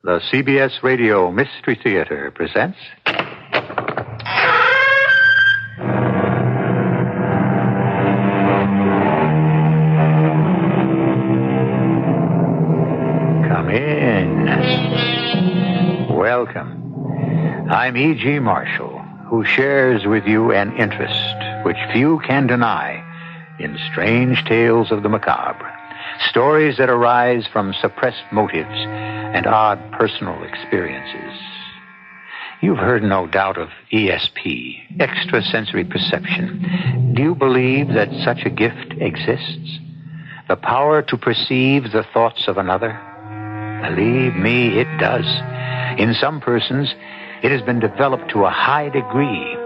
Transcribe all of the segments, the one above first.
The CBS Radio Mystery Theater presents... Come in. Welcome. I'm E.G. Marshall, who shares with you an interest which few can deny in strange tales of the macabre. Stories that arise from suppressed motives and odd personal experiences. You've heard, no doubt, of ESP, extrasensory perception. Do you believe that such a gift exists? The power to perceive the thoughts of another? Believe me, it does. In some persons, it has been developed to a high degree,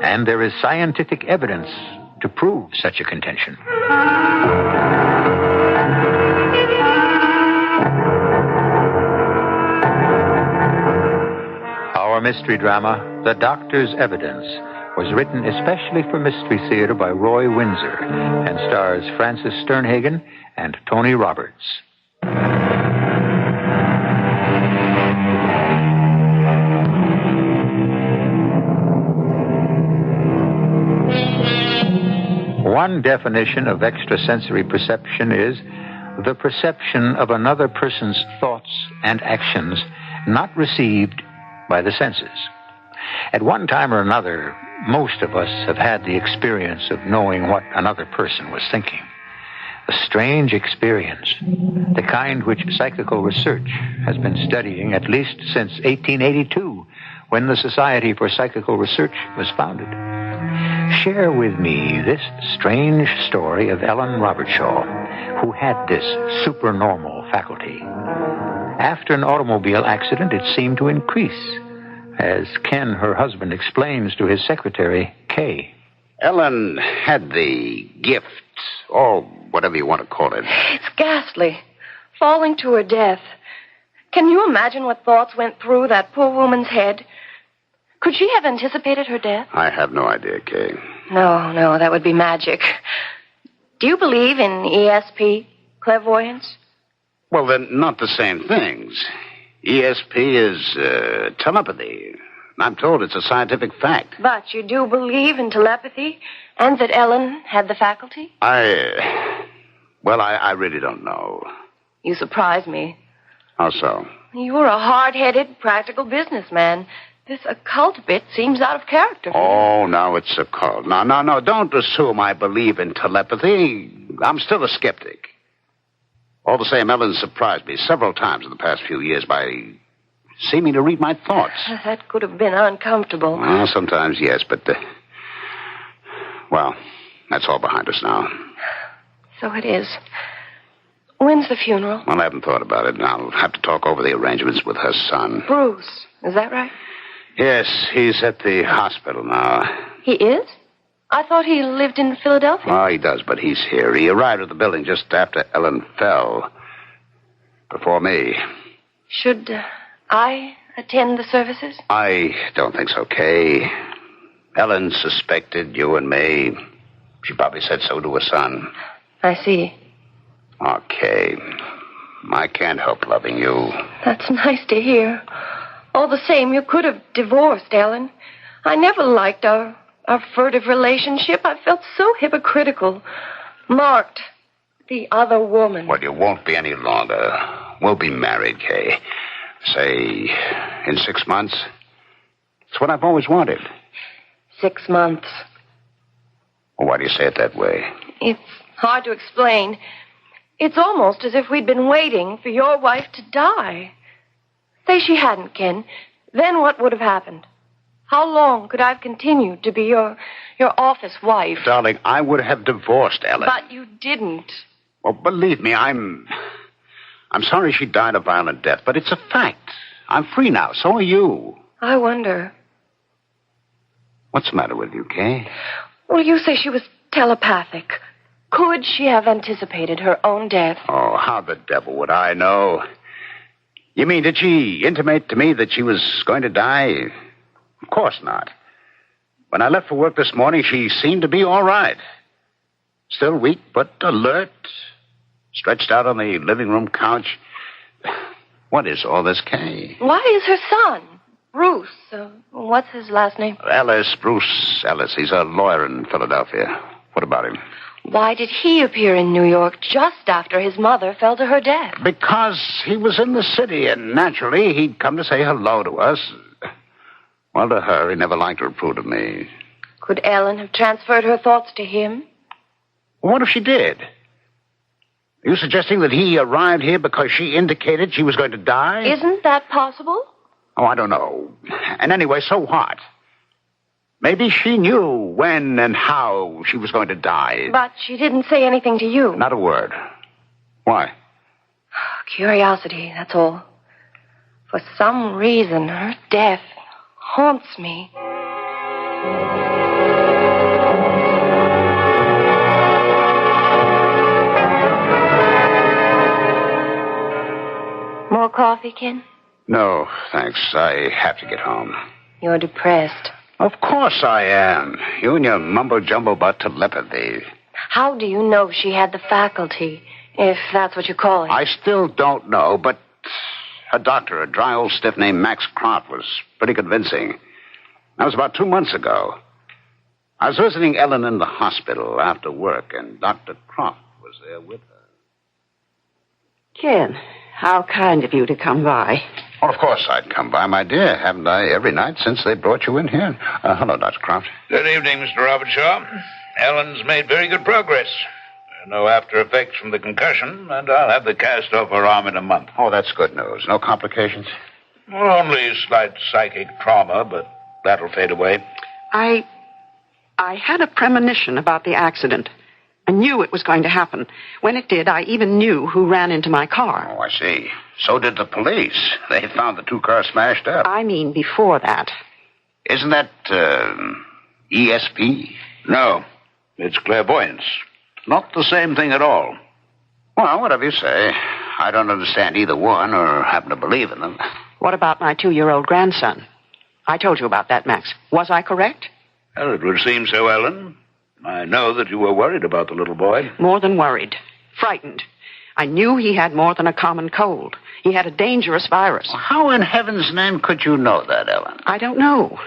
and there is scientific evidence to prove such a contention. Our mystery drama, The Doctor's Evidence, was written especially for Mystery Theater by Roy Windsor and stars Francis Sternhagen and Tony Roberts. One definition of extrasensory perception is the perception of another person's thoughts and actions not received by the senses. At one time or another, most of us have had the experience of knowing what another person was thinking. A strange experience, the kind which psychical research has been studying at least since 1882, when the Society for Psychical Research was founded. Share with me this strange story of Ellen Robertshaw, who had this supernormal faculty. After an automobile accident, it seemed to increase, as Ken, her husband, explains to his secretary, Kay. Ellen had the gift, or whatever you want to call it. It's ghastly. Falling to her death. Can you imagine what thoughts went through that poor woman's head? Could she have anticipated her death? I have no idea, Kay. No, that would be magic. Do you believe in ESP, clairvoyance? Well, they're not the same things. ESP is telepathy. I'm told it's a scientific fact. But you do believe in telepathy and that Ellen had the faculty? I really don't know. You surprise me. How so? You're a hard-headed, practical businessman. This occult bit seems out of character. Oh, now it's occult. No, don't assume I believe in telepathy. I'm still a skeptic. All the same, Ellen surprised me several times in the past few years by seeming to read my thoughts. That could have been uncomfortable. Well, sometimes, yes, but, that's all behind us now. So it is. When's the funeral? Well, I haven't thought about it. I'll have to talk over the arrangements with her son. Bruce, is that right? Yes, he's at the hospital now. He is? I thought he lived in Philadelphia. Oh, he does, but he's here. He arrived at the building just after Ellen fell. Before me. Should I attend the services? I don't think so, Kay. Ellen suspected you and me. She probably said so to her son. I see. Okay. I can't help loving you. That's nice to hear. All the same, you could have divorced, Ellen. I never liked our furtive relationship. I felt so hypocritical. Marked. The other woman. Well, you won't be any longer. We'll be married, Kay. Say, in 6 months. It's what I've always wanted. 6 months. Well, why do you say it that way? It's hard to explain. It's almost as if we'd been waiting for your wife to die. Say she hadn't, Ken. Then what would have happened? How long could I have continued to be your office wife? Darling, I would have divorced Ellen. But you didn't. Well, believe me, I'm sorry she died a violent death, but it's a fact. I'm free now. So are you. I wonder. What's the matter with you, Kay? Well, you say she was telepathic. Could she have anticipated her own death? Oh, how the devil would I know? You mean, did she intimate to me that she was going to die? Of course not. When I left for work this morning, she seemed to be all right. Still weak, but alert. Stretched out on the living room couch. What is all this, Kay? Why is her son, Bruce, what's his last name? Bruce Ellis. He's a lawyer in Philadelphia. What about him? Why did he appear in New York just after his mother fell to her death? Because he was in the city, and naturally he'd come to say hello to us. Well, to her, he never liked or approved of me. Could Ellen have transferred her thoughts to him? What if she did? Are you suggesting that he arrived here because she indicated she was going to die? Isn't that possible? Oh, I don't know. And anyway, so what? Maybe she knew when and how she was going to die. But she didn't say anything to you. Not a word. Why? Curiosity, that's all. For some reason, her death haunts me. More coffee, Ken? No, thanks. I have to get home. You're depressed. Of course I am. You and your mumbo-jumbo about telepathy. How do you know she had the faculty, if that's what you call it? I still don't know, but a doctor, a dry old stiff named Max Croft, was pretty convincing. That was about 2 months ago. I was visiting Ellen in the hospital after work, and Dr. Croft was there with her. Ken, how kind of you to come by. Well, of course I'd come by, my dear. Haven't I every night since they brought you in here? Hello, Dr. Croft. Good evening, Mr. Robertshaw. Ellen's made very good progress. No after effects from the concussion, and I'll have the cast off her arm in a month. Oh, that's good news. No complications? Well, only slight psychic trauma, but that'll fade away. I had a premonition about the accident. I knew it was going to happen. When it did, I even knew who ran into my car. Oh, I see. So did the police. They found the 2 cars smashed up. I mean before that. Isn't that, ESP? No, it's clairvoyance. Not the same thing at all. Well, whatever you say. I don't understand either one or happen to believe in them. What about my 2-year-old grandson? I told you about that, Max. Was I correct? Well, it would seem so, Ellen. I know that you were worried about the little boy. More than worried. Frightened. I knew he had more than a common cold. He had a dangerous virus. How in heaven's name could you know that, Ellen? I don't know.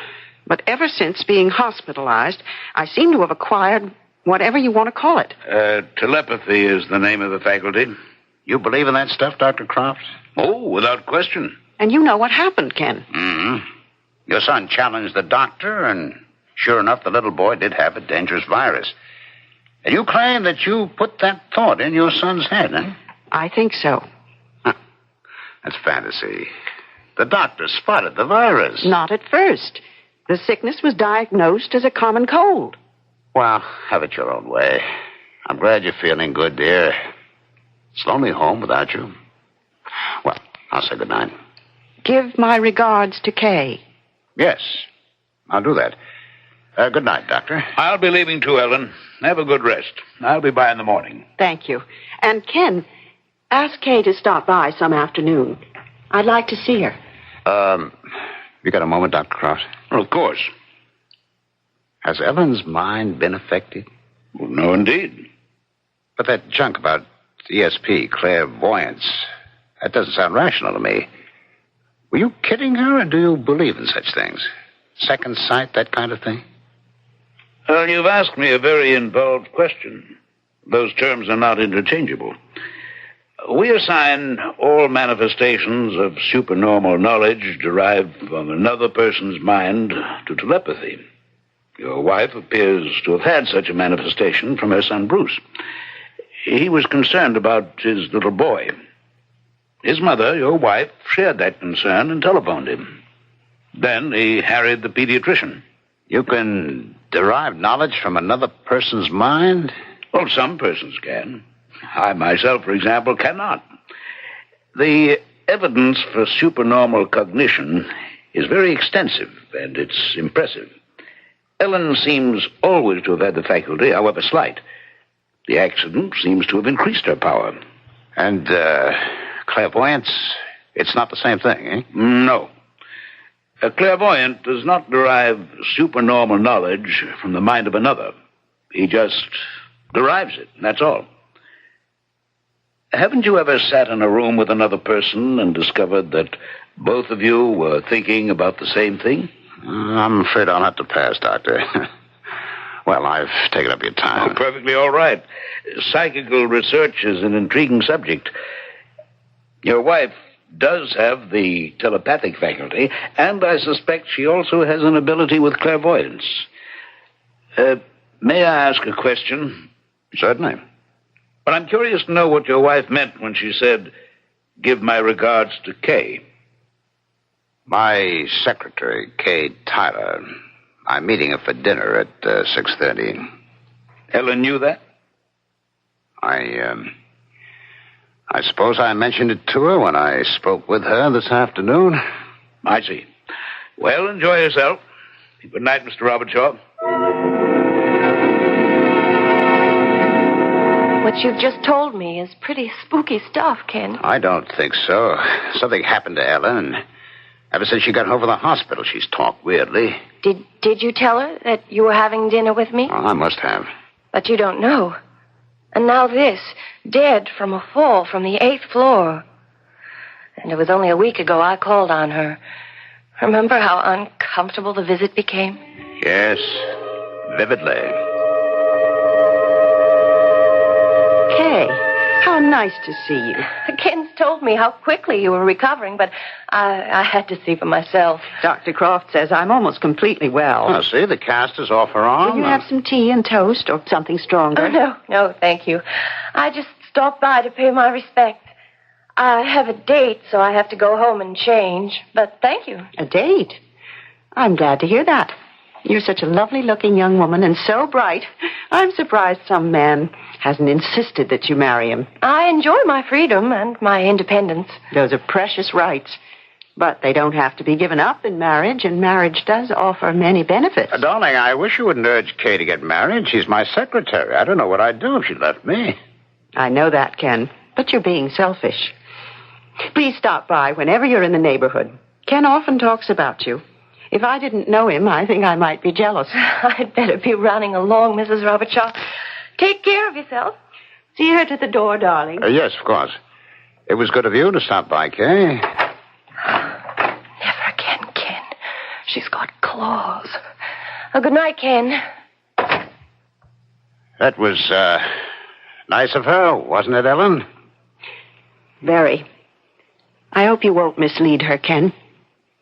But ever since being hospitalized, I seem to have acquired whatever you want to call it. Telepathy is the name of the faculty. You believe in that stuff, Dr. Croft? Oh, without question. And you know what happened, Ken. Mm-hmm. Your son challenged the doctor, and sure enough, the little boy did have a dangerous virus. And you claim that you put that thought in your son's head, huh? I think so. Huh. That's fantasy. The doctor spotted the virus. Not at first. The sickness was diagnosed as a common cold. Well, have it your own way. I'm glad you're feeling good, dear. It's lonely home without you. Well, I'll say good night. Give my regards to Kay. Yes, I'll do that. Good night, Doctor. I'll be leaving too, Ellen. Have a good rest. I'll be by in the morning. Thank you. And Ken, ask Kay to stop by some afternoon. I'd like to see her. You got a moment, Dr. Croft? Well, of course. Has Ellen's mind been affected? Well, no, indeed. But that junk about ESP, clairvoyance, that doesn't sound rational to me. Were you kidding her, or do you believe in such things? Second sight, that kind of thing? Well, you've asked me a very involved question. Those terms are not interchangeable. We assign all manifestations of supernormal knowledge derived from another person's mind to telepathy. Your wife appears to have had such a manifestation from her son Bruce. He was concerned about his little boy. His mother, your wife, shared that concern and telephoned him. Then he harried the pediatrician. You can derive knowledge from another person's mind? Well, some persons can. I myself, for example, cannot. The evidence for supernormal cognition is very extensive, and it's impressive. Ellen seems always to have had the faculty, however slight. The accident seems to have increased her power. And, clairvoyance, it's not the same thing, eh? No. A clairvoyant does not derive supernormal knowledge from the mind of another. He just derives it, that's all. Haven't you ever sat in a room with another person and discovered that both of you were thinking about the same thing? I'm afraid I'll have to pass, Doctor. Well, I've taken up your time. Oh, perfectly all right. Psychical research is an intriguing subject. Your wife does have the telepathic faculty, and I suspect she also has an ability with clairvoyance. May I ask a question? Certainly. But I'm curious to know what your wife meant when she said, "Give my regards to Kay." My secretary, Kay Tyler. I'm meeting her for dinner at 6:30. Ellen knew that? I suppose I mentioned it to her when I spoke with her this afternoon. I see. Well, enjoy yourself. Good night, Mr. Robertshaw. What you've just told me is pretty spooky stuff, Ken. I don't think so. Something happened to Ellen. Ever since she got home from the hospital, she's talked weirdly. Did you tell her that you were having dinner with me? Oh, I must have. But you don't know. And now this, dead from a fall from the 8th floor. And it was only a week ago I called on her. Remember how uncomfortable the visit became? Yes, vividly. Kay, how nice to see you. Ken's told me how quickly you were recovering, but I had to see for myself. Dr. Croft says I'm almost completely well. Oh, see, the cast is off her arm. Will you have some tea and toast or something stronger? Oh, no, thank you. I just stopped by to pay my respect. I have a date, so I have to go home and change, but thank you. A date? I'm glad to hear that. You're such a lovely-looking young woman and so bright. I'm surprised some man hasn't insisted that you marry him. I enjoy my freedom and my independence. Those are precious rights. But they don't have to be given up in marriage, and marriage does offer many benefits. Darling, I wish you wouldn't urge Kay to get married. She's my secretary. I don't know what I'd do if she left me. I know that, Ken, but you're being selfish. Please stop by whenever you're in the neighborhood. Ken often talks about you. If I didn't know him, I think I might be jealous. I'd better be running along, Mrs. Robertshaw. Take care of yourself. See her to the door, darling. Yes, of course. It was good of you to stop by, Kay. Never again, Ken. She's got claws. Good night, Ken. That was, nice of her, wasn't it, Ellen? Very. I hope you won't mislead her, Ken.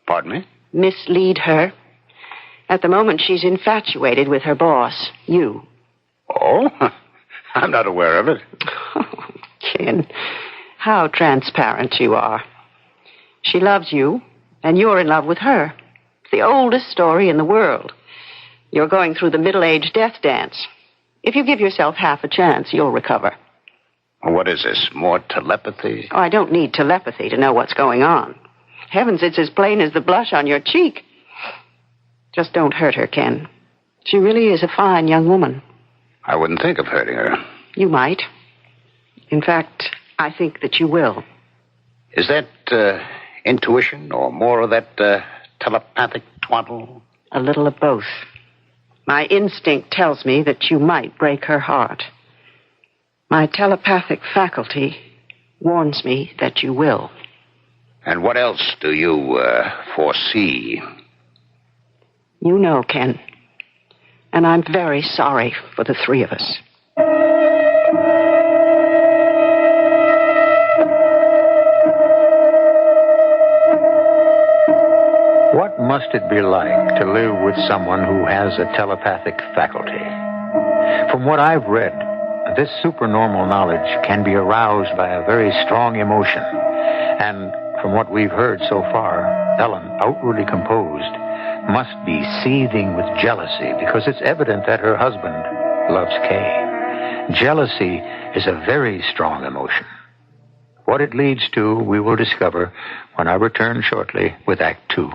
Pardon me? Mislead her. At the moment, she's infatuated with her boss, you. Oh? I'm not aware of it. Oh, Ken, how transparent you are. She loves you, and you're in love with her. It's the oldest story in the world. You're going through the middle-aged death dance. If you give yourself half a chance, you'll recover. What is this, more telepathy? Oh, I don't need telepathy to know what's going on. Heavens, it's as plain as the blush on your cheek. Just don't hurt her, Ken. She really is a fine young woman. I wouldn't think of hurting her. You might. In fact, I think that you will. Is that intuition or more of that telepathic twaddle? A little of both. My instinct tells me that you might break her heart. My telepathic faculty warns me that you will. And what else do you foresee? You know, Ken. And I'm very sorry for the three of us. What must it be like to live with someone who has a telepathic faculty? From what I've read, this supernormal knowledge can be aroused by a very strong emotion. And from what we've heard so far, Ellen, outwardly composed, must be seething with jealousy because it's evident that her husband loves Kay. Jealousy is a very strong emotion. What it leads to, we will discover when I return shortly with Act 2.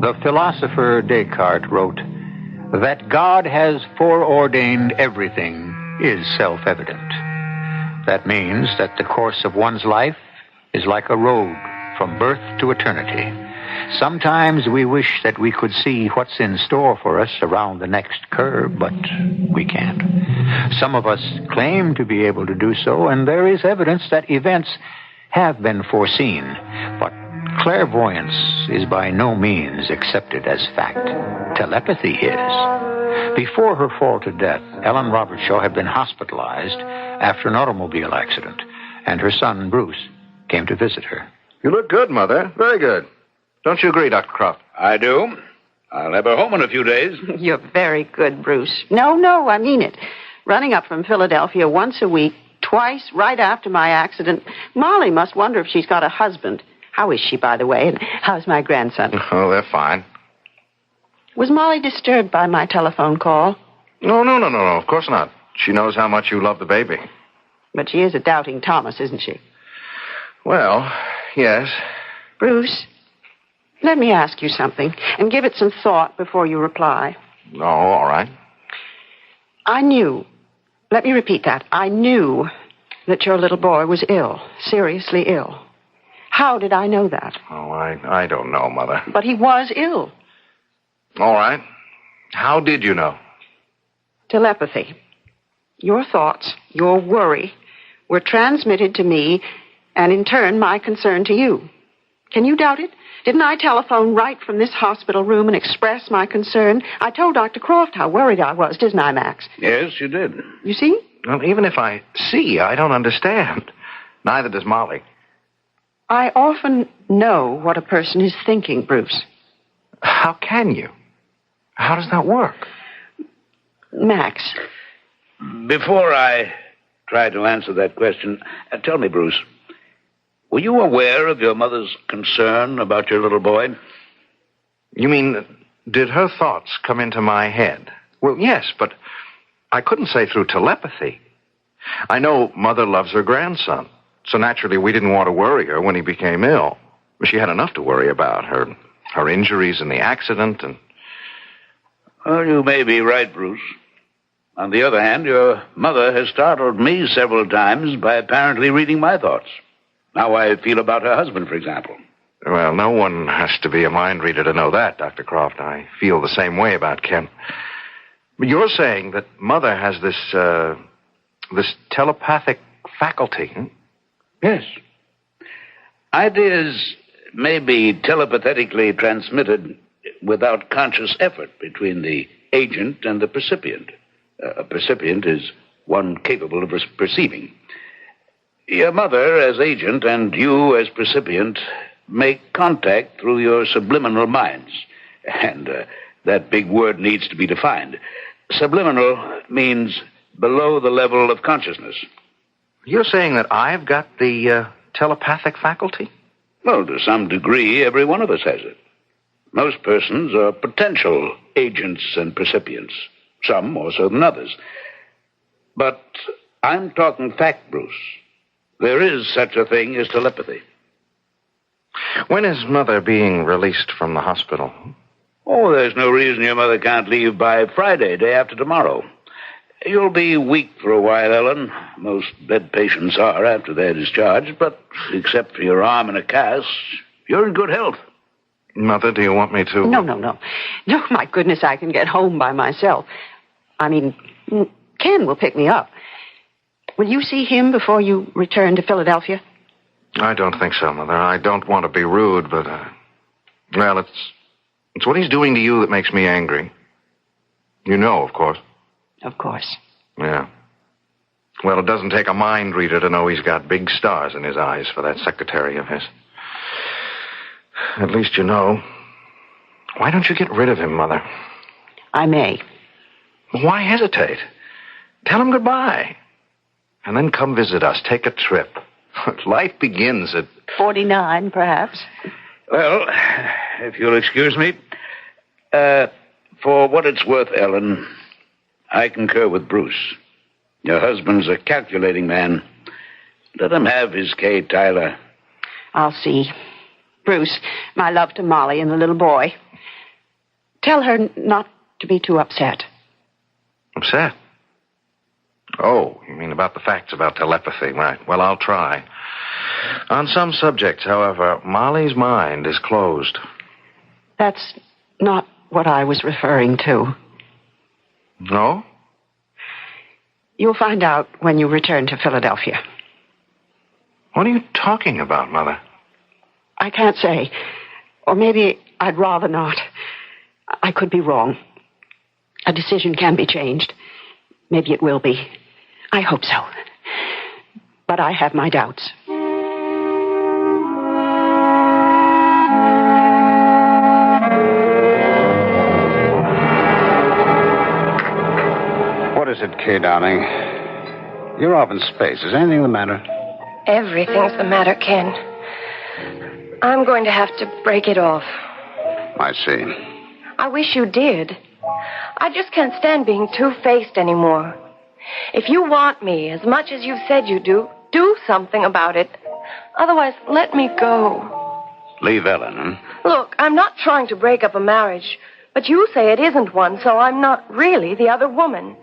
The philosopher Descartes wrote, "That God has foreordained everything is self-evident." That means that the course of one's life is like a road from birth to eternity. Sometimes we wish that we could see what's in store for us around the next curve, but we can't. Some of us claim to be able to do so, and there is evidence that events have been foreseen. But clairvoyance is by no means accepted as fact. Telepathy is. Before her fall to death, Ellen Robertshaw had been hospitalized after an automobile accident, and her son, Bruce, came to visit her. You look good, Mother. Very good. Don't you agree, Dr. Croft? I do. I'll have her home in a few days. You're very good, Bruce. No, I mean it. Running up from Philadelphia once a week, twice right after my accident. Molly must wonder if she's got a husband. How is she, by the way? And how's my grandson? Oh, they're fine. Was Molly disturbed by my telephone call? No. Of course not. She knows how much you love the baby. But she is a doubting Thomas, isn't she? Well, yes. Bruce, let me ask you something, and give it some thought before you reply. Oh, all right. I knew, let me repeat that, I knew that your little boy was ill, seriously ill. How did I know that? Oh, I don't know, Mother. But he was ill. All right. How did you know? Telepathy. Your thoughts, your worry, were transmitted to me, and in turn, my concern to you. Can you doubt it? Didn't I telephone right from this hospital room and express my concern? I told Dr. Croft how worried I was, didn't I, Max? Yes, you did. You see? Well, even if I see, I don't understand. Neither does Molly. I often know what a person is thinking, Bruce. How can you? How does that work? Max. Before I try to answer that question, tell me, Bruce, were you aware of your mother's concern about your little boy? You mean, did her thoughts come into my head? Well, yes, but I couldn't say through telepathy. I know Mother loves her grandson, so naturally we didn't want to worry her when he became ill. She had enough to worry about, her injuries and the accident and... Well, you may be right, Bruce. On the other hand, your mother has startled me several times by apparently reading my thoughts. How I feel about her husband, for example. Well, no one has to be a mind reader to know that, Dr. Croft. I feel the same way about Ken. But you're saying that Mother has this telepathic faculty, huh? Yes. Ideas may be telepathetically transmitted without conscious effort between the agent and the percipient. A percipient is one capable of perceiving. Your mother as agent and you as percipient make contact through your subliminal minds. And that big word needs to be defined. Subliminal means below the level of consciousness. You're saying that I've got the telepathic faculty? Well, to some degree, every one of us has it. Most persons are potential agents and percipients, some more so than others. But I'm talking fact, Bruce. There is such a thing as telepathy. When is Mother being released from the hospital? Oh, there's no reason your mother can't leave by Friday, day after tomorrow. You'll be weak for a while, Ellen. Most bed patients are after they're discharged, but except for your arm in a cast, you're in good health. Mother, do you want me to... No. No, my goodness, I can get home by myself. I mean, Ken will pick me up. Will you see him before you return to Philadelphia? I don't think so, Mother. I don't want to be rude, but, well, it's what he's doing to you that makes me angry. You know, of course. Of course. Yeah. Well, it doesn't take a mind reader to know he's got big stars in his eyes for that secretary of his. At least you know. Why don't you get rid of him, Mother? I may. Why hesitate? Tell him goodbye. And then come visit us. Take a trip. Life begins at... 49, perhaps. Well, if you'll excuse me, for what it's worth, Ellen, I concur with Bruce. Your husband's a calculating man. Let him have his Kay, Tyler. I'll see. Bruce, my love to Molly and the little boy. Tell her not to be too upset. Upset? Oh, you mean about the facts about telepathy, right. Well, I'll try. On some subjects, however, Molly's mind is closed. That's not what I was referring to. No? You'll find out when you return to Philadelphia. What are you talking about, Mother? I can't say. Or maybe I'd rather not. I could be wrong. A decision can be changed. Maybe it will be. I hope so. But I have my doubts. What is it, Kay, darling? You're off in space. Is anything the matter? Everything's the matter, Ken. I'm going to have to break it off. I see. I wish you did. I just can't stand being two-faced anymore. If you want me as much as you've said you do something about it. Otherwise, let me go. Leave Ellen, huh? Look, I'm not trying to break up a marriage, but you say it isn't one, so I'm not really the other woman.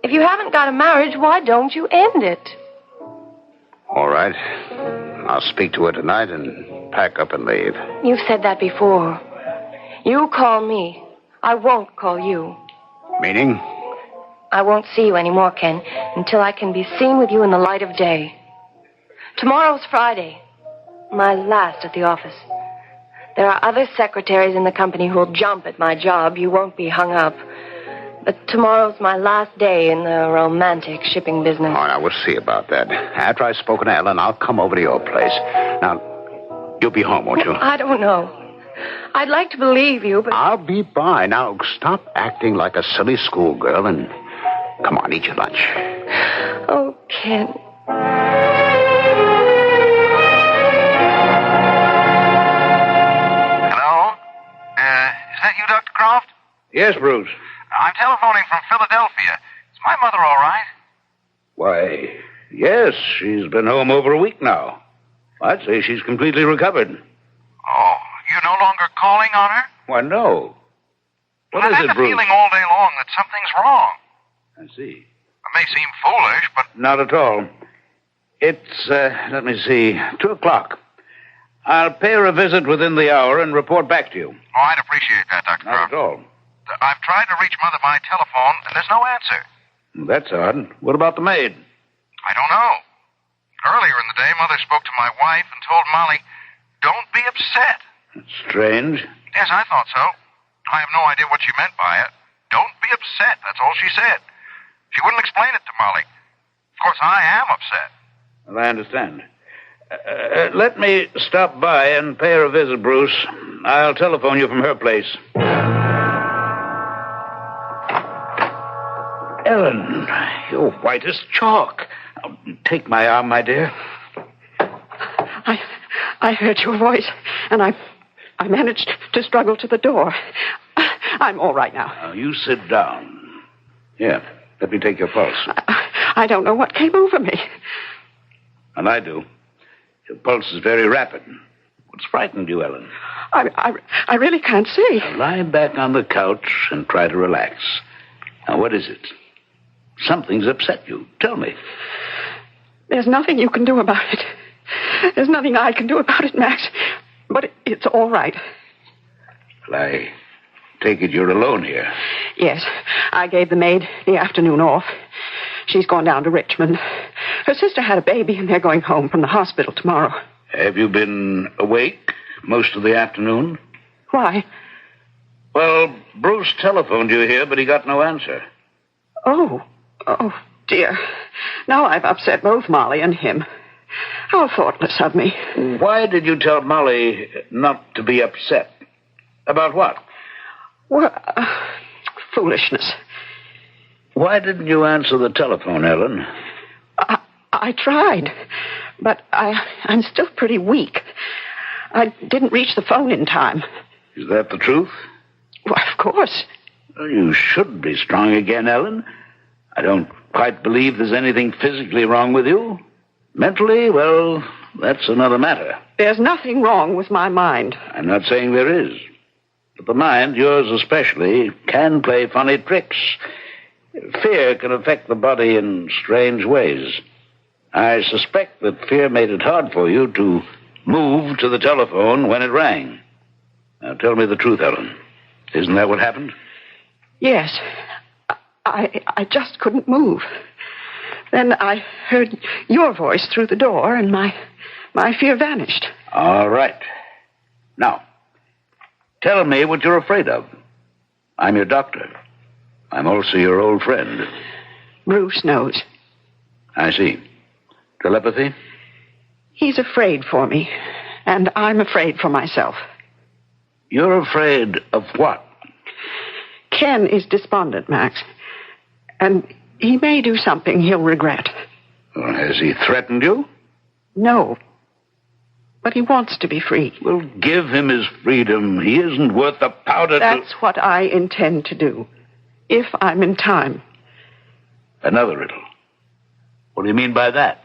If you haven't got a marriage, why don't you end it? All right. I'll speak to her tonight and pack up and leave. You've said that before. You call me. I won't call you. Meaning? I won't see you anymore, Ken, until I can be seen with you in the light of day. Tomorrow's Friday. My last at the office. There are other secretaries in the company who'll jump at my job. You won't be hung up. But tomorrow's my last day in the romantic shipping business. All right, we'll see about that. After I've spoken to Ellen, I'll come over to your place. Now, you'll be home, won't you? I don't know. I'd like to believe you, but... I'll be by. Now, stop acting like a silly schoolgirl and come on, eat your lunch. Oh, Ken. Hello? Is that you, Dr. Croft? Yes, Bruce. I'm telephoning from Philadelphia. Is my mother all right? Why, yes, she's been home over a week now. I'd say she's completely recovered. Oh, you're no longer calling on her? Why, no. What I've is had it, the Bruce? feeling all day long that something's wrong. I see. It may seem foolish, but... Not at all. It's, let me see, 2 o'clock. I'll pay her a visit within the hour and report back to you. Oh, I'd appreciate that, Dr. Not Croft. at all. I've tried to reach Mother by telephone, and there's no answer. That's odd. What about the maid? I don't know. Earlier in the day, Mother spoke to my wife and told Molly, "Don't be upset." That's strange. Yes, I thought so. I have no idea what she meant by it. Don't be upset. That's all she said. She wouldn't explain it to Molly. Of course, I am upset. Well, I understand. Let me stop by and pay her a visit, Bruce. I'll telephone you from her place. Ellen, you're white as chalk. Take my arm, my dear. I heard your voice, and I managed to struggle to the door. I'm all right now. Now, you sit down. Here, let me take your pulse. I don't know what came over me. And I do. Your pulse is very rapid. What's frightened you, Ellen? I really can't see. Now, lie back on the couch and try to relax. Now, what is it? Something's upset you. Tell me. There's nothing you can do about it. There's nothing I can do about it, Max. But it's all right. Well, I take it you're alone here. Yes, I gave the maid the afternoon off. She's gone down to Richmond. Her sister had a baby, and they're going home from the hospital tomorrow. Have you been awake most of the afternoon? Why? Well, Bruce telephoned you here, but he got no answer. Oh, dear. Now I've upset both Molly and him. How thoughtless of me. Why did you tell Molly not to be upset? About what? Well, foolishness. Why didn't you answer the telephone, Ellen? I tried, but I'm still pretty weak. I didn't reach the phone in time. Is that the truth? Why, of course. Well, you should be strong again, Ellen. I don't quite believe there's anything physically wrong with you. Mentally, well, that's another matter. There's nothing wrong with my mind. I'm not saying there is. But the mind, yours especially, can play funny tricks. Fear can affect the body in strange ways. I suspect that fear made it hard for you to move to the telephone when it rang. Now, tell me the truth, Ellen. Isn't that what happened? Yes. I just couldn't move. Then I heard your voice through the door, and my fear vanished. All right. Now, tell me what you're afraid of. I'm your doctor. I'm also your old friend. Bruce knows. I see. Telepathy? He's afraid for me, and I'm afraid for myself. You're afraid of what? Ken is despondent, Max. And he may do something he'll regret. Well, has he threatened you? No. But he wants to be free. Well, give him his freedom. He isn't worth the powder. That's what I intend to do. If I'm in time. Another riddle. What do you mean by that?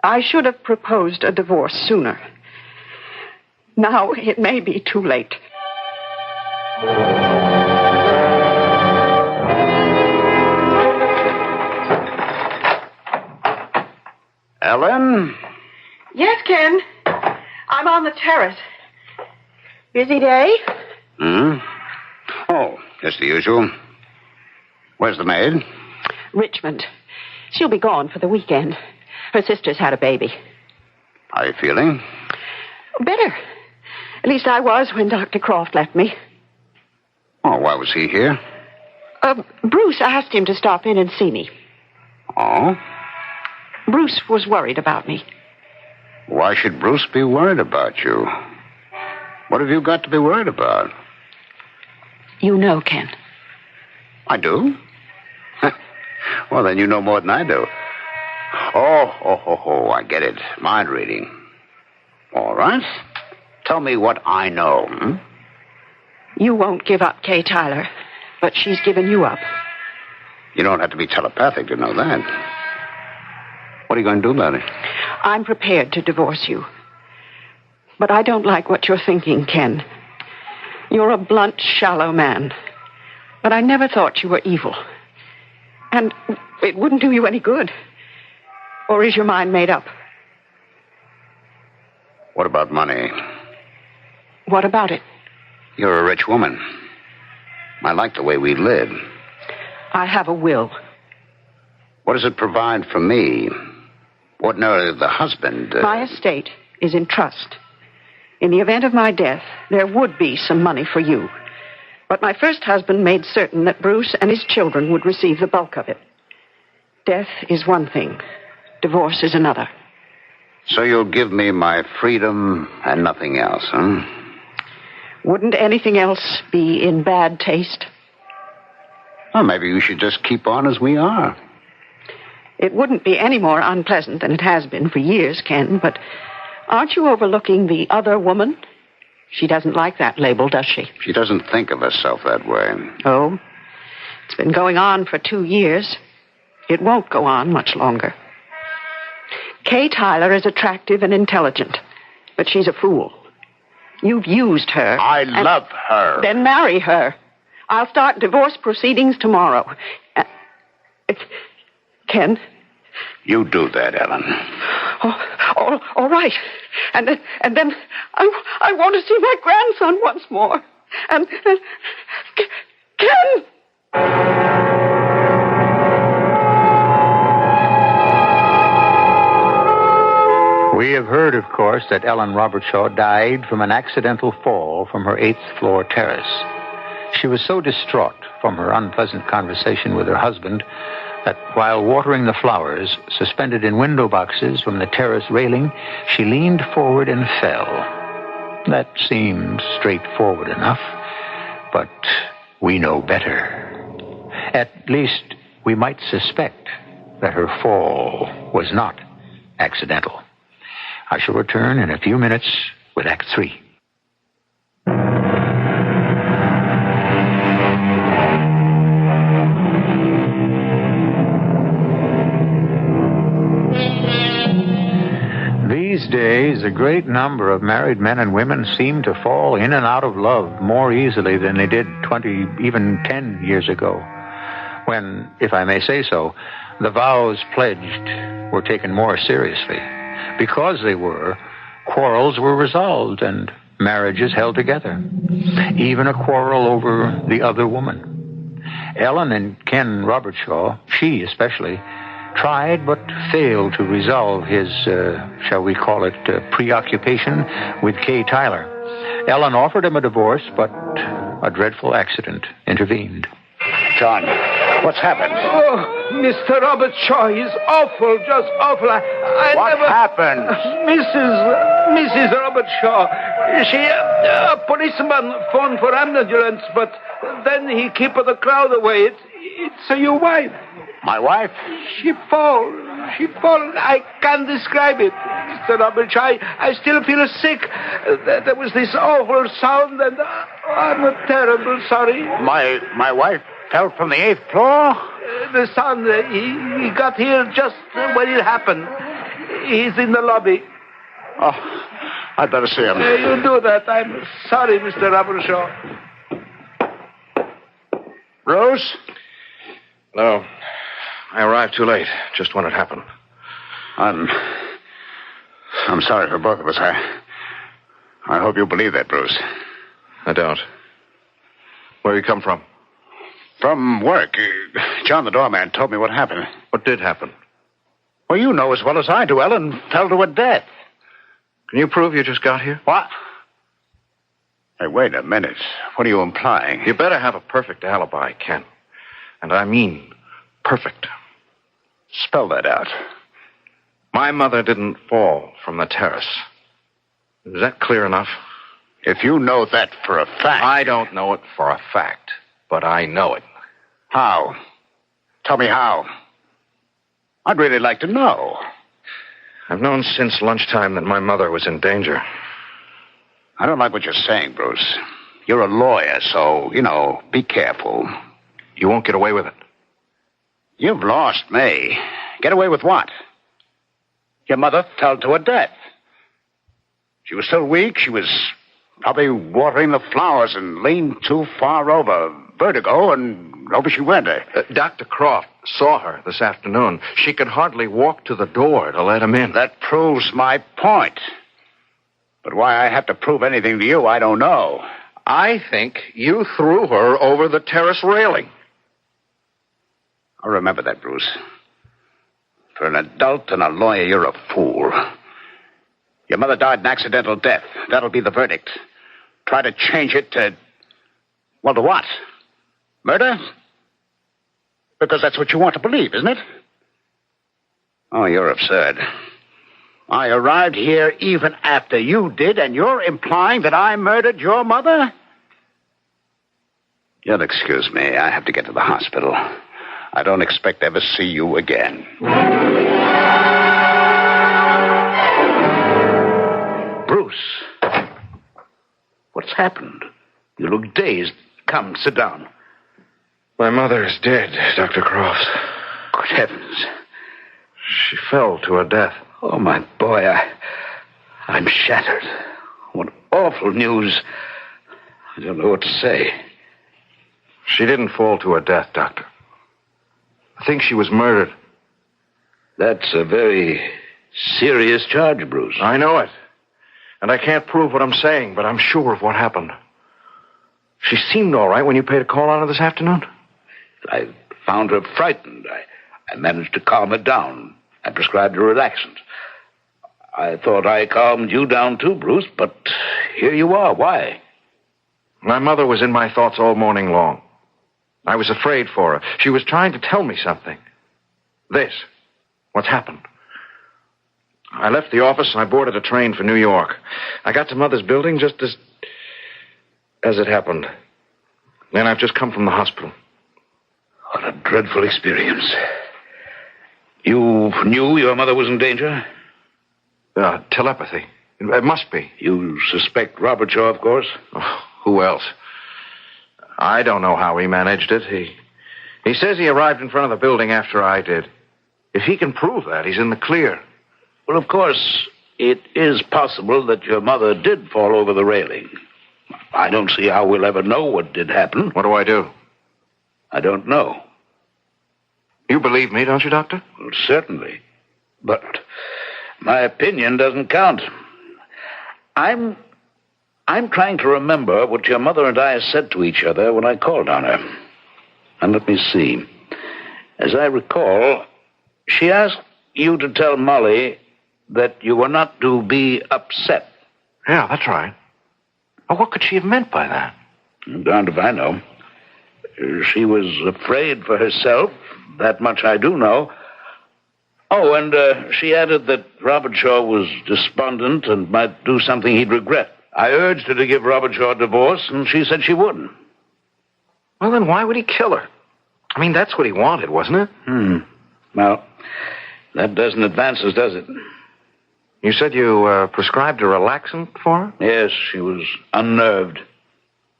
I should have proposed a divorce sooner. Now it may be too late. Ellen? Yes, Ken. I'm on the terrace. Busy day? Oh, just the usual. Where's the maid? Richmond. She'll be gone for the weekend. Her sister's had a baby. How are you feeling? Better. At least I was when Dr. Croft left me. Oh, why was he here? Bruce asked him to stop in and see me. Oh? Bruce was worried about me. Why should Bruce be worried about you? What have you got to be worried about? You know, Ken. I do? Well, then you know more than I do. Oh, I get it. Mind reading. All right. Tell me what I know. You won't give up Kay Tyler, but she's given you up. You don't have to be telepathic to know that. What are you going to do about it? I'm prepared to divorce you. But I don't like what you're thinking, Ken. You're a blunt, shallow man. But I never thought you were evil. And it wouldn't do you any good. Or is your mind made up? What about money? What about it? You're a rich woman. I like the way we live. I have a will. What does it provide for me? Ordinarily, the husband... My estate is in trust. In the event of my death, there would be some money for you. But my first husband made certain that Bruce and his children would receive the bulk of it. Death is one thing. Divorce is another. So you'll give me my freedom and nothing else, huh? Wouldn't anything else be in bad taste? Well, maybe we should just keep on as we are. It wouldn't be any more unpleasant than it has been for years, Ken, but aren't you overlooking the other woman? She doesn't like that label, does she? She doesn't think of herself that way. Oh? It's been going on for 2 years. It won't go on much longer. Kay Tyler is attractive and intelligent, but she's a fool. You've used her. I love her. Then marry her. I'll start divorce proceedings tomorrow. Ken? You do that, Ellen. Oh, all right. And then I want to see my grandson once more. And Ken! We have heard, of course, that Ellen Robertshaw died from an accidental fall from her 8th floor terrace. She was so distraught from her unpleasant conversation with her husband that while watering the flowers suspended in window boxes from the terrace railing, she leaned forward and fell. That seemed straightforward enough, but we know better. At least we might suspect that her fall was not accidental. I shall return in a few minutes with Act 3. These days, a great number of married men and women seem to fall in and out of love more easily than they did 20, even 10 years ago, when, if I may say so, The vows pledged were taken more seriously. Because they were, quarrels were resolved and marriages held together. Even a quarrel over the other woman. Ellen and Ken Robertshaw, she especially, tried but failed to resolve his, shall we call it, preoccupation with Kay Tyler. Ellen offered him a divorce, but a dreadful accident intervened. John, what's happened? Oh, Mr. Robert Shaw is awful, just awful. What happened? Mrs. Robert Shaw. A policeman phoned for ambulance, but then he kept the crowd away. It's your wife. My wife? She fall. I can't describe it, Mr. Robert Shaw. I still feel sick. There was this awful sound, and I'm terrible sorry. My wife fell from the 8th floor? The son, he got here just when it happened. He's in the lobby. Oh, I'd better see him. You do that. I'm sorry, Mr. Robershaw. Rose? No. I arrived too late, just when it happened. I'm sorry for both of us. I hope you believe that, Bruce. I don't. Where you come from? From work. John, the doorman, told me what happened. What did happen? Well, you know as well as I do. Ellen fell to her death. Can you prove you just got here? What? Hey, wait a minute. What are you implying? You better have a perfect alibi, Ken. And I mean perfect. Spell that out. My mother didn't fall from the terrace. Is that clear enough? If you know that for a fact... I don't know it for a fact, but I know it. How? Tell me how. I'd really like to know. I've known since lunchtime that my mother was in danger. I don't like what you're saying, Bruce. You're a lawyer, so, be careful. You won't get away with it. You've lost me. Get away with what? Your mother fell to her death. She was so weak, she was probably watering the flowers and leaned too far over. Vertigo, and over she went. Dr. Croft saw her this afternoon. She could hardly walk to the door to let him in. That proves my point. But why I have to prove anything to you, I don't know. I think you threw her over the terrace railing. I'll remember that, Bruce. For an adult and a lawyer, you're a fool. Your mother died an accidental death. That'll be the verdict. Try to change it to... well, to what? Murder? Because that's what you want to believe, isn't it? Oh, you're absurd. I arrived here even after you did, and you're implying that I murdered your mother? You'll excuse me. I have to get to the hospital. I don't expect to ever see you again. Bruce, what's happened? You look dazed. Come, sit down. My mother is dead, Dr. Croft. Good heavens. She fell to her death. Oh, my boy, I'm shattered. What awful news. I don't know what to say. She didn't fall to her death, Doctor. I think she was murdered. That's a very serious charge, Bruce. I know it. And I can't prove what I'm saying, but I'm sure of what happened. She seemed all right when you paid a call on her this afternoon. I found her frightened. I managed to calm her down. I prescribed a relaxant. I thought I calmed you down too, Bruce, but here you are. Why? My mother was in my thoughts all morning long. I was afraid for her. She was trying to tell me something. What's happened. I left the office and I boarded a train for New York. I got to Mother's building just as it happened. Then I've just come from the hospital. What a dreadful experience. You knew your mother was in danger? Telepathy. It must be. You suspect Robert Shaw, of course? Oh, who else? I don't know how he managed it. He says he arrived in front of the building after I did. If he can prove that, he's in the clear. Well, of course, it is possible that your mother did fall over the railing. I don't see how we'll ever know what did happen. What do I do? I don't know. You believe me, don't you, Doctor? Well, certainly. But my opinion doesn't count. I'm trying to remember what your mother and I said to each other when I called on her. And let me see. As I recall, she asked you to tell Molly that you were not to be upset. Yeah, that's right. Well, what could she have meant by that? Darned if I know. She was afraid for herself. That much I do know. Oh, and she added that Robert Shaw was despondent and might do something he'd regret. I urged her to give Robert Shaw a divorce, and she said she wouldn't. Well, then why would he kill her? I mean, that's what he wanted, wasn't it? Well, that doesn't advance us, does it? You said you prescribed a relaxant for her? Yes, she was unnerved.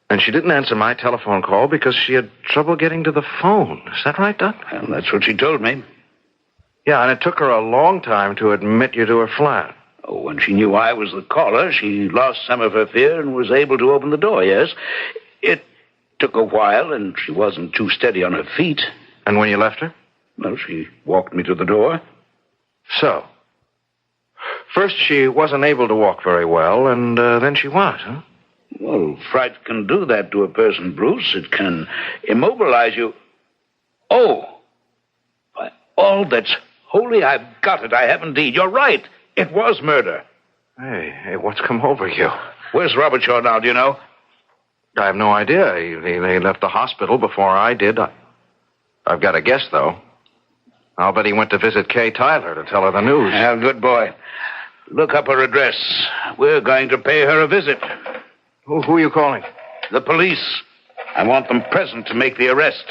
And she didn't answer my telephone call because she had trouble getting to the phone. Is that right, Doc? Well, that's what she told me. Yeah, and it took her a long time to admit you to her flat. Oh, when she knew I was the caller, she lost some of her fear and was able to open the door, yes. It took a while, and she wasn't too steady on her feet. And when you left her? Well, she walked me to the door. So, first she wasn't able to walk very well, and then she was, huh? Well, fright can do that to a person, Bruce. It can immobilize you. Oh, by all that's holy, I've got it. I have indeed. You're right. It was murder. Hey, what's come over you? Where's Robert Shaw now, do you know? I have no idea. He left the hospital before I did. I've got a guess, though. I'll bet he went to visit Kay Tyler to tell her the news. Yeah, good boy. Look up her address. We're going to pay her a visit. Who are you calling? The police. I want them present to make the arrest.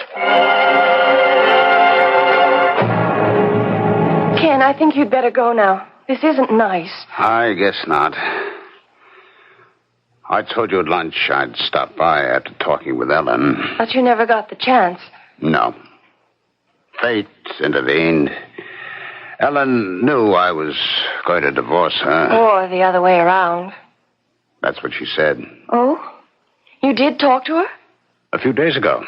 Ken, I think you'd better go now. This isn't nice. I guess not. I told you at lunch I'd stop by after talking with Ellen. But you never got the chance. No. Fate intervened. Ellen knew I was going to divorce her. Or the other way around. That's what she said. Oh? You did talk to her? A few days ago.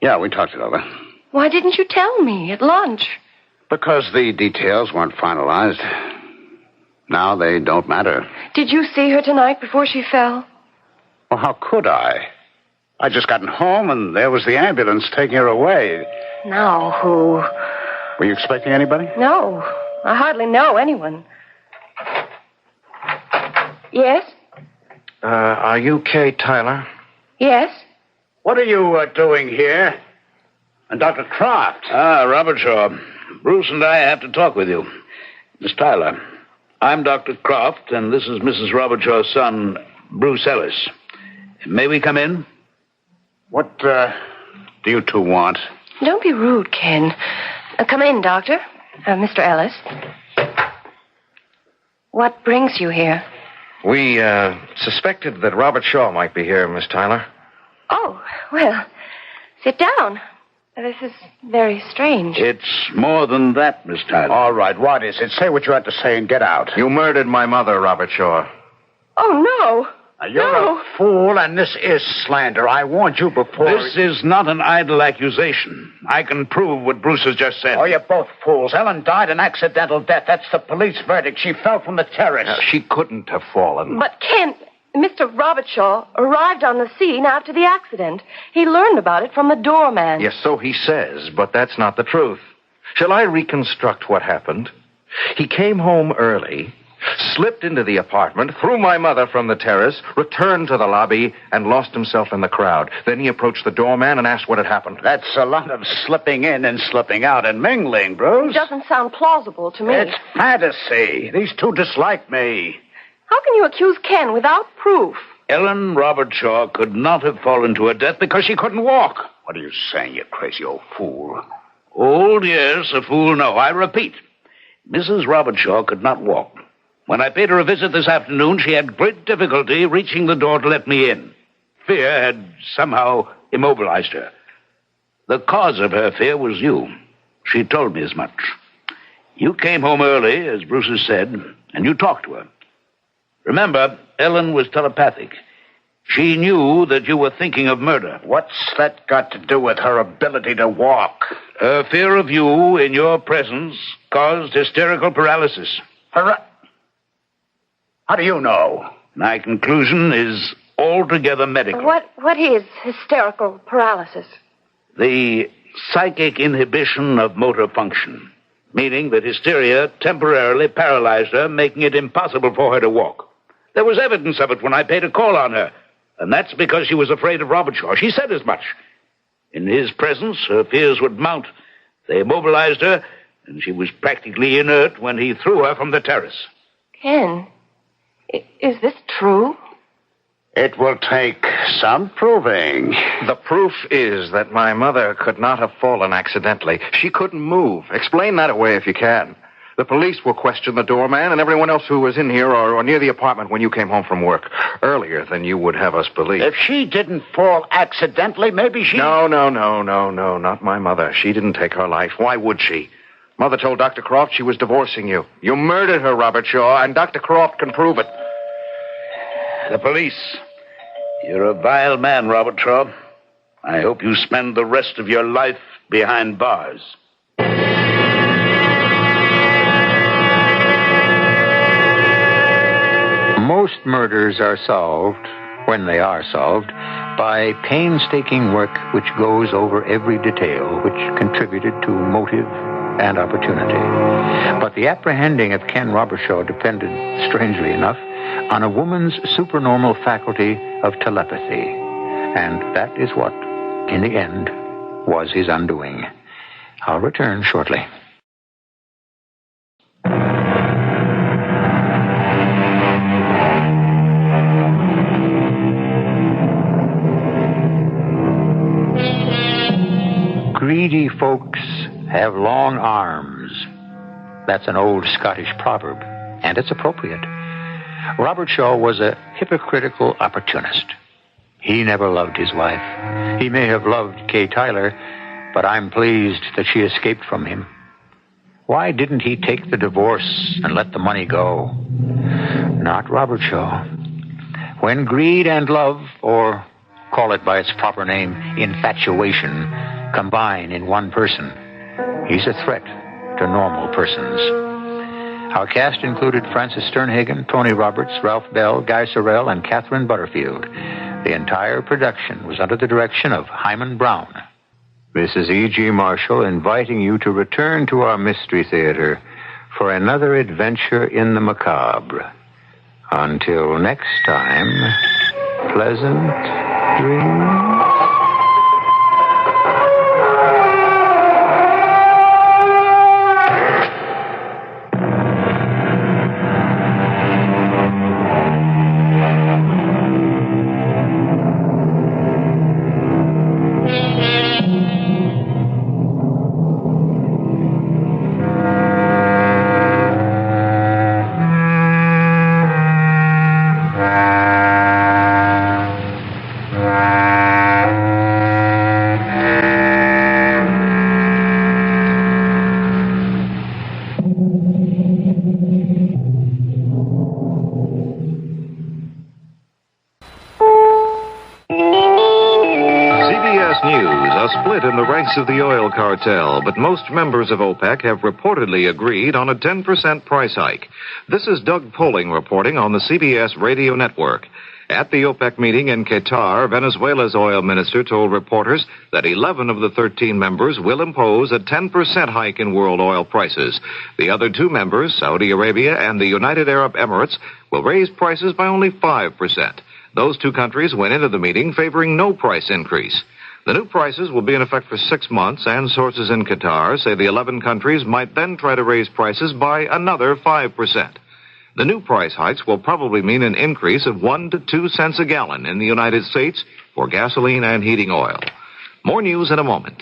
Yeah, we talked it over. Why didn't you tell me at lunch? Because the details weren't finalized. Now they don't matter. Did you see her tonight before she fell? Well, how could I? I'd just gotten home and there was the ambulance taking her away. Now who? Were you expecting anybody? No. I hardly know anyone. Yes? Are you Kay Tyler? Yes? What are you doing here? And Dr. Croft? Robert Shaw. Bruce and I have to talk with you. Miss Tyler, I'm Dr. Croft, and this is Mrs. Robert Shaw's son, Bruce Ellis. May we come in? What, do you two want? Don't be rude, Ken. Come in, Doctor. Mr. Ellis. What brings you here? We, suspected that Robert Shaw might be here, Miss Tyler. Oh, well, sit down. This is very strange. It's more than that, Miss Tyler. All right, what is it? Say what you have to say and get out. You murdered my mother, Robert Shaw. Oh, no. You're a fool, and this is slander. I warned you before. This is not an idle accusation. I can prove what Bruce has just said. Oh, you're both fools. Ellen died an accidental death. That's the police verdict. She fell from the terrace. She couldn't have fallen. But, Ken, Mr. Robert Shaw arrived on the scene after the accident. He learned about it from the doorman. Yes, so he says, but that's not the truth. Shall I reconstruct what happened? He came home early, slipped into the apartment, threw my mother from the terrace, returned to the lobby, and lost himself in the crowd. Then he approached the doorman and asked what had happened. That's a lot of slipping in and slipping out and mingling, Bruce. It doesn't sound plausible to me. It's fantasy. These two dislike me. How can you accuse Ken without proof? Ellen Robert Shaw could not have fallen to her death because she couldn't walk. What are you saying, you crazy old fool? Old, yes, a fool, no. I repeat, Mrs. Robert Shaw could not walk. When I paid her a visit this afternoon, she had great difficulty reaching the door to let me in. Fear had somehow immobilized her. The cause of her fear was you. She told me as much. You came home early, as Bruce has said, and you talked to her. Remember, Ellen was telepathic. She knew that you were thinking of murder. What's that got to do with her ability to walk? Her fear of you in your presence caused hysterical paralysis. How do you know? My conclusion is altogether medical. What is hysterical paralysis? The psychic inhibition of motor function, meaning that hysteria temporarily paralyzed her, making it impossible for her to walk. There was evidence of it when I paid a call on her, and that's because she was afraid of Robert Shaw. She said as much. In his presence, her fears would mount. They immobilized her, and she was practically inert when he threw her from the terrace. Ken, is this true? It will take some proving. The proof is that my mother could not have fallen accidentally. She couldn't move. Explain that away if you can. The police will question the doorman and everyone else who was in here or near the apartment when you came home from work. Earlier than you would have us believe. If she didn't fall accidentally, maybe she... No, not my mother. She didn't take her life. Why would she? Mother told Dr. Croft she was divorcing you. You murdered her, Robert Shaw, and Dr. Croft can prove it. The police. You're a vile man, Robert Shaw. I hope you spend the rest of your life behind bars. Most murders are solved, when they are solved, by painstaking work which goes over every detail which contributed to motive and opportunity. But the apprehending of Ken Robershaw depended, strangely enough, on a woman's supernormal faculty of telepathy. And that is what, in the end, was his undoing. I'll return shortly. Greedy folks have long arms. That's an old Scottish proverb, and it's appropriate. Robert Shaw was a hypocritical opportunist. He never loved his wife. He may have loved Kay Tyler, but I'm pleased that she escaped from him. Why didn't he take the divorce and let the money go? Not Robert Shaw. When greed and love, or call it by its proper name, infatuation, combine in one person, he's a threat to normal persons. Our cast included Francis Sternhagen, Tony Roberts, Ralph Bell, Guy Sorrell, and Catherine Butterfield. The entire production was under the direction of Hyman Brown. This is E.G. Marshall inviting you to return to our Mystery Theater for another adventure in the macabre. Until next time, pleasant dreams. In the ranks of the oil cartel, but most members of OPEC have reportedly agreed on a 10% price hike. This is Doug Poling reporting on the CBS radio network. At the OPEC meeting in Qatar, Venezuela's oil minister told reporters that 11 of the 13 members will impose a 10% hike in world oil prices. The other two members, Saudi Arabia and the United Arab Emirates, will raise prices by only 5%. Those two countries went into the meeting favoring no price increase. The new prices will be in effect for 6 months, and sources in Qatar say the 11 countries might then try to raise prices by another 5%. The new price hikes will probably mean an increase of 1 to 2 cents a gallon in the United States for gasoline and heating oil. More news in a moment.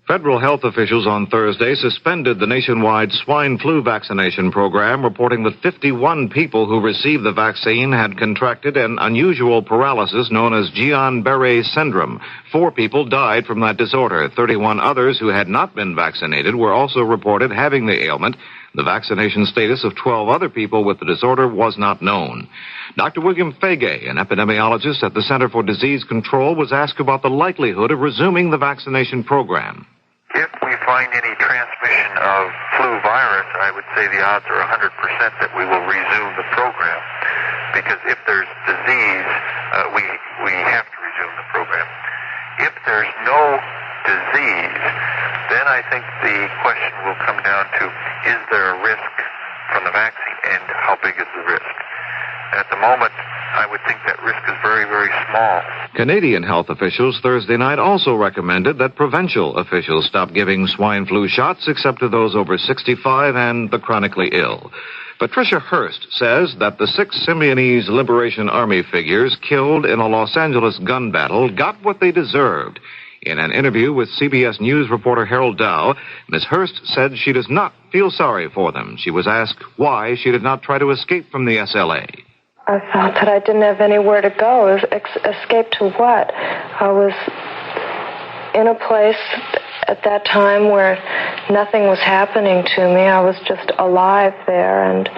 Federal health officials on Thursday suspended the nationwide swine flu vaccination program, reporting that 51 people who received the vaccine had contracted an unusual paralysis known as Guillain-Barré syndrome. 4 people died from that disorder. 31 others who had not been vaccinated were also reported having the ailment. The vaccination status of 12 other people with the disorder was not known. Dr. William Fagay, an epidemiologist at the Center for Disease Control, was asked about the likelihood of resuming the vaccination program. If we find any transmission of flu virus, I would say the odds are 100% that we will resume the program. Because if there's disease, we have to resume the program. If there's no disease, then I think the question will come down to, is there a risk from the vaccine, and how big is the risk? At the moment, I would think that risk is very, very small. Canadian health officials Thursday night also recommended that provincial officials stop giving swine flu shots except to those over 65 and the chronically ill. Patricia Hearst says that the 6 Symbionese Liberation Army figures killed in a Los Angeles gun battle got what they deserved. In an interview with CBS News reporter Harold Dow, Ms. Hearst said she does not feel sorry for them. She was asked why she did not try to escape from the SLA. I felt that I didn't have anywhere to go. Escape to what? I was in a place at that time where nothing was happening to me. I was just alive there, and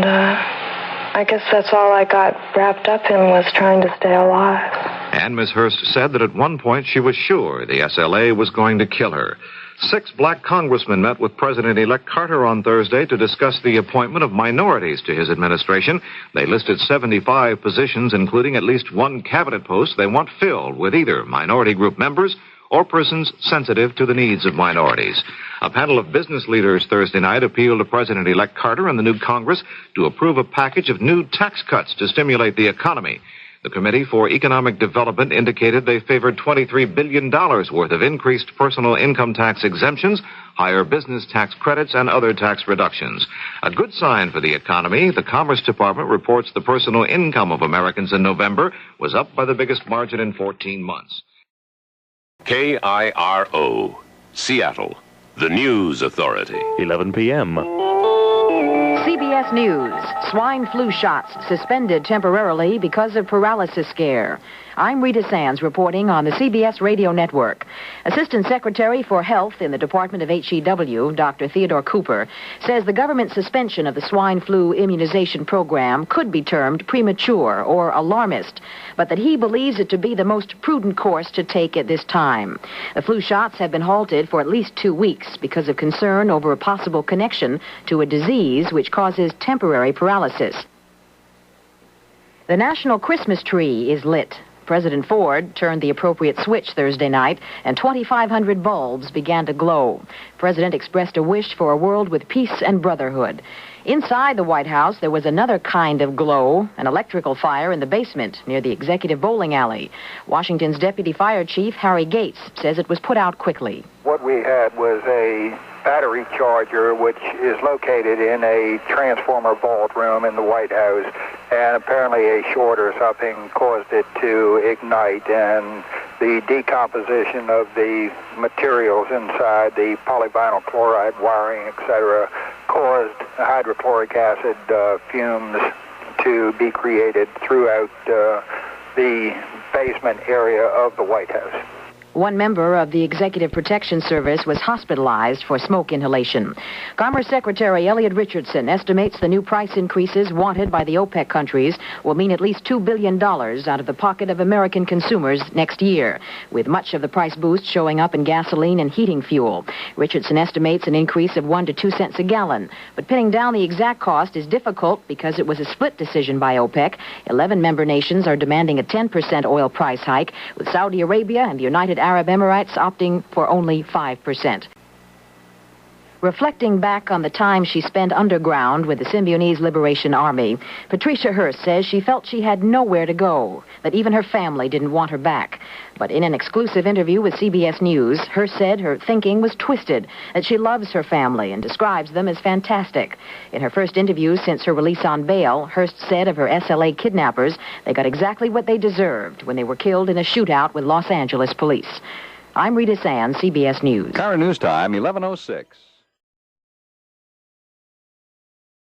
I guess that's all I got wrapped up in, was trying to stay alive. And Ms. Hearst said that at one point she was sure the SLA was going to kill her. 6 black congressmen met with President-elect Carter on Thursday to discuss the appointment of minorities to his administration. They listed 75 positions, including at least 1 cabinet post they want filled with either minority group members or persons sensitive to the needs of minorities. A panel of business leaders Thursday night appealed to President-elect Carter and the new Congress to approve a package of new tax cuts to stimulate the economy. The Committee for Economic Development indicated they favored $23 billion worth of increased personal income tax exemptions, higher business tax credits, and other tax reductions. A good sign for the economy. The Commerce Department reports the personal income of Americans in November was up by the biggest margin in 14 months. KIRO, Seattle, the News Authority. 11 p.m. CBS News. Swine flu shots suspended temporarily because of paralysis scare. I'm Rita Sands reporting on the CBS Radio Network. Assistant Secretary for Health in the Department of HEW, Dr. Theodore Cooper, says the government suspension of the swine flu immunization program could be termed premature or alarmist, but that he believes it to be the most prudent course to take at this time. The flu shots have been halted for at least 2 weeks because of concern over a possible connection to a disease which causes temporary paralysis. The National Christmas Tree is lit. President Ford turned the appropriate switch Thursday night, and 2,500 bulbs began to glow. The President expressed a wish for a world with peace and brotherhood. Inside the White House, there was another kind of glow, an electrical fire in the basement near the executive bowling alley. Washington's Deputy Fire Chief, Harry Gates, says it was put out quickly. What we had was a battery charger, which is located in a transformer vault room in the White House, and apparently a short or something caused it to ignite, and the decomposition of the materials inside, the polyvinyl chloride wiring, etc., caused hydrochloric acid fumes to be created throughout the basement area of the White House. One member of the Executive Protection Service was hospitalized for smoke inhalation. Commerce Secretary Elliot Richardson estimates the new price increases wanted by the OPEC countries will mean at least $2 billion out of the pocket of American consumers next year, with much of the price boost showing up in gasoline and heating fuel. Richardson estimates an increase of 1 to 2 cents a gallon, but pinning down the exact cost is difficult because it was a split decision by OPEC. 11 member nations are demanding a 10% oil price hike, with Saudi Arabia and the United Arab Emirates opting for only 5%. Reflecting back on the time she spent underground with the Symbionese Liberation Army, Patricia Hearst says she felt she had nowhere to go, that even her family didn't want her back. But in an exclusive interview with CBS News, Hearst said her thinking was twisted, that she loves her family and describes them as fantastic. In her first interview since her release on bail, Hearst said of her SLA kidnappers, they got exactly what they deserved when they were killed in a shootout with Los Angeles police. I'm Rita Sands, CBS News. Current news time, 11:06.